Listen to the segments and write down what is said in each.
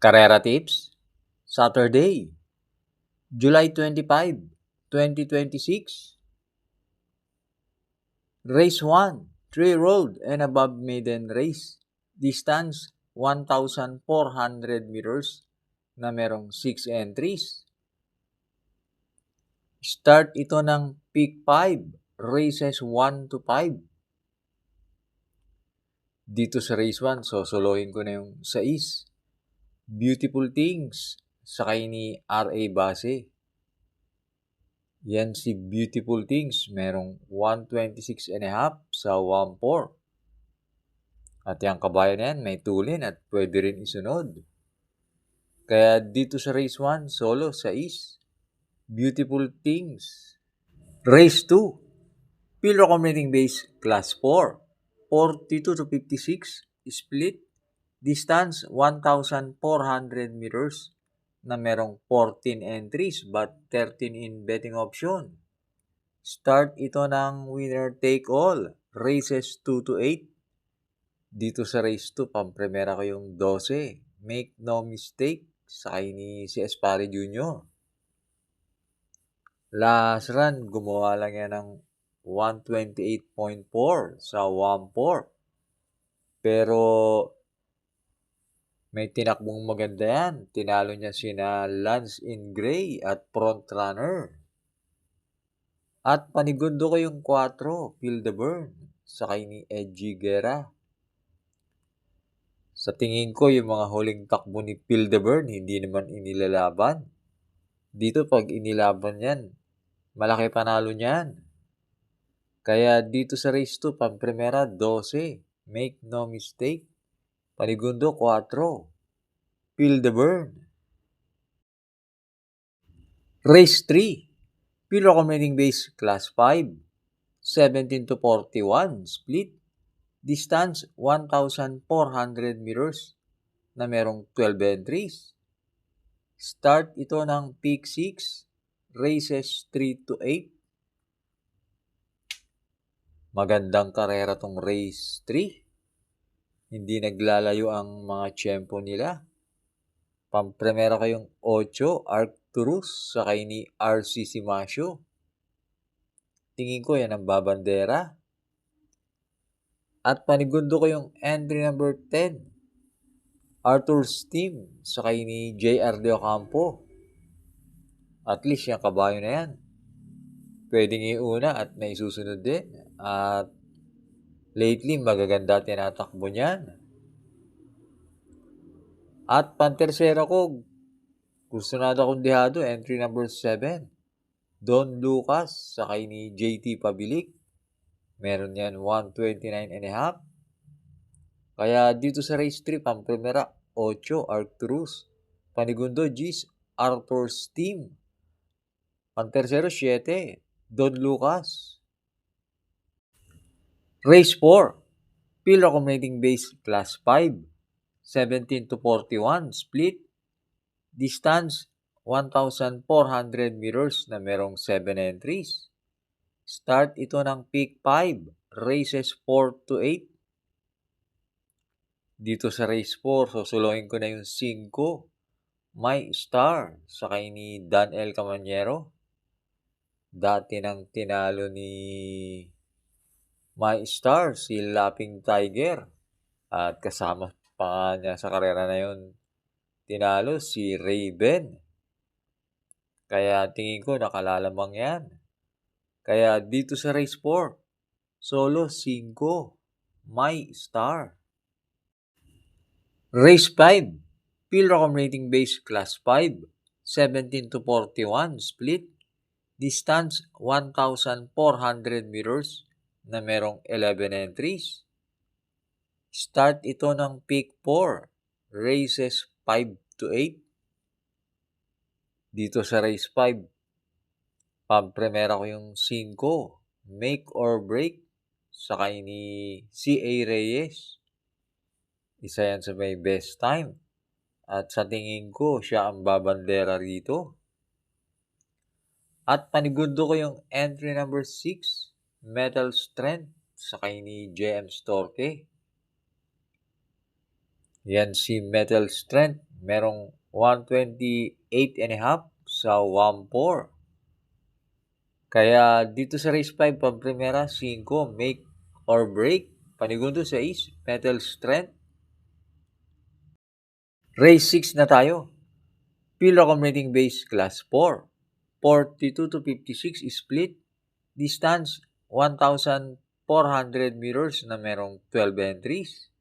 Carrera Tips, Saturday, July 25, 2026. Race 1, 3-year-old and above maiden race. Distance, 1,400 meters na merong 6 entries. Start ito ng peak 5, races 1 to 5. Dito sa race 1, sosolohin ko na yung 6. Beautiful Things, sakay ni R.A. Base. Yan si Beautiful Things, merong 126.5 sa 1.4. At yung kabayan na yan, may tulin at pwede rin isunod. Kaya dito sa race 1, solo, 6. Beautiful Things. Race 2, field accommodating base, class 4. 42 to 56, split. Distance, 1,400 meters na merong 14 entries but 13 in betting option. Start ito ng winner take all, races 2 to 8. Dito sa race 2, pampremera ko yung 12. Make no mistake, sakay ni si Espari Jr. Last run, gumawa lang yan ng 128.4 sa 1.4. Pero may tinakbong maganda yan. Tinalo niya sina Lance in Gray at Front Runner. At panigundo ko yung 4, Feel the Burn, sakay ni Edgy Guerra. Sa tingin ko, yung mga huling takbo ni Feel the Burn, hindi naman inilalaban. Dito pag inilaban yan, malaki panalo niyan. Kaya dito sa race 2, pampremera 12, make no mistake. Panigundo 4, Feel the Burn. Race 3, field accommodating base, class 5, 17 to 41, split. Distance, 1,400 meters na merong 12 entries. Start ito ng peak 6, races 3 to 8. Magandang karera tong race 3. Hindi naglalayo ang mga tiyempo nila. Pampremera ko yung 8, Arcturus, sakay ni RC Simasio. Tingin ko yan ang babandera. At panigundo ko yung entry number 10, Arthur's Team, sakay ni JR De Ocampo. At least yung kabayo na yan, pwedeng iuna at may susunod din. At lately, magaganda tinatakbo niyan. At pantersera ko, gusto na akong dihado, entry number 7, Don Lucas, sakay ni JT Pabilik. Meron yan 129.5. Kaya dito sa race 3, pampremera 8, Arcturus. Panigundo, G's, Arthur's Team. Pantersero, 7, Don Lucas. Race 4, field accommodating base, class 5, 17 to 41, split. Distance, 1,400 meters na merong 7 entries. Start ito ng peak 5, races 4 to 8. Dito sa race 4, susulohin ko na yung 5, My Star, sakay ni Dan L. Camanyero. Dati nang tinalo ni My Star, si Lapping Tiger. At kasama pa niya sa karera na yun, tinalo si Raven. Kaya tingin ko nakalalamang yan. Kaya dito sa race 4, solo 5, My Star. Race 5, field accommodating base, class 5, 17 to 41, split. Distance, 1,400 meters na merong 11 entries. Start ito ng peak 4, races 5 to 8. Dito sa race 5, pampremera ko yung 5, Make or Break, sakay ni C.A. Reyes. Isa yan sa may best time. At sa tingin ko, siya ang babandera rito. At panigundo ko yung entry number 6, Metal Strength, sakay ni JM Storke. Yan si Metal Strength, merong 128.5 sa 1-4. Kaya dito sa race 5, pampremera, 5, make or break. Panigundo 6, metal strength. Race 6 na tayo. Field accommodating base class 4. 42 to 56 split. Distance 1,400 meters na merong 12 entries.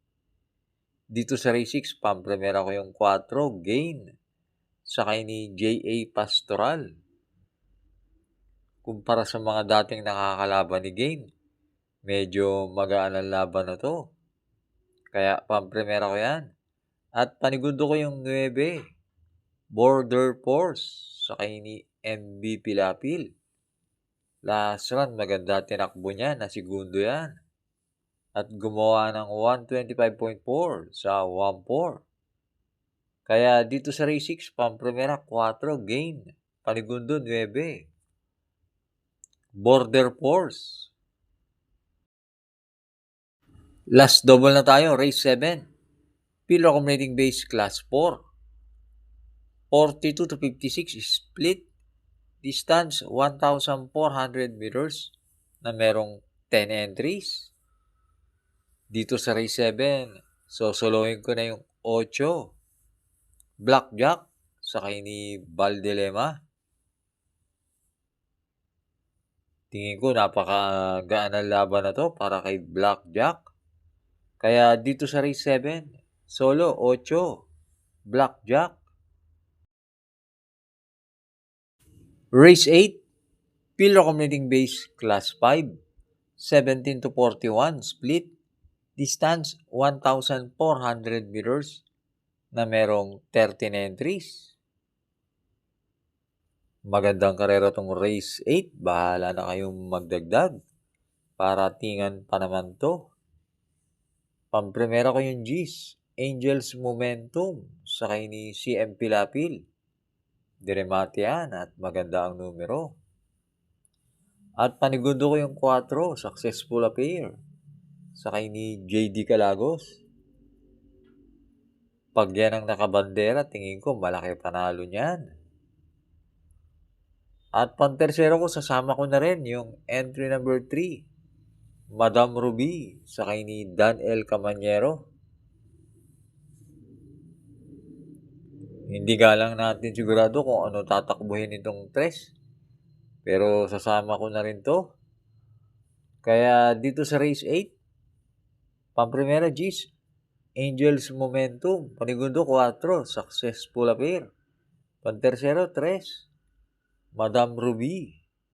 Dito sa race 6, pampremera ko yung 4, gain. Sakay ni J.A. Pastoral. Kumpara sa mga dating nakakalaban ni Gain, medyo magaan ang laban na to. Kaya pampremera ko yan. At panigundo ko yung 9, Border Force. Sakay ni MB Pilapil. Last run, maganda tinakbo niya, na segundo yan. At gumawa ng 125.4 sa 1-4. Kaya dito sa race 6, pampremera 4, gain. Panigundo 9, Border Force. Last double na tayo, race 7. Field accommodating base class 4. 42 to 56 split. Distance 1,400 meters na merong 10 entries. Dito sa race 7, solohin ko na yung 8, Blackjack, sakay ni Valdelema. Tingin ko napakagaan ang laban na to para kay Blackjack. Kaya dito sa race 7, solo 8, Blackjack. Race 8, field accommodating base class 5, 17 to 41 split. Distance 1,400 meters na merong 13 entries. Magandang karera tong race 8. Bahala na kayong magdagdag. Paratingan pa naman to. Pampremera ko yung G's, Angels Momentum, sakay ni CM Pilapil. Diremate yan at maganda ang numero. At panigundo ko yung 4, Successful Affair, sakay ni JD Calagos. Pag yan ang nakabandera, tingin ko malaki panalo niyan. At pantersero ko, sasama ko na rin yung entry number 3, Madam Ruby, sakay ni Dan L. Camanyero. Hindi nga lang natin sigurado kung ano tatakbuhin itong 3. Pero sasama ko na rin to. Kaya dito sa race 8, pampremera G's, Angels Momentum. Panigundo 4, Successful Affair. Pantersero 3, Madam Ruby.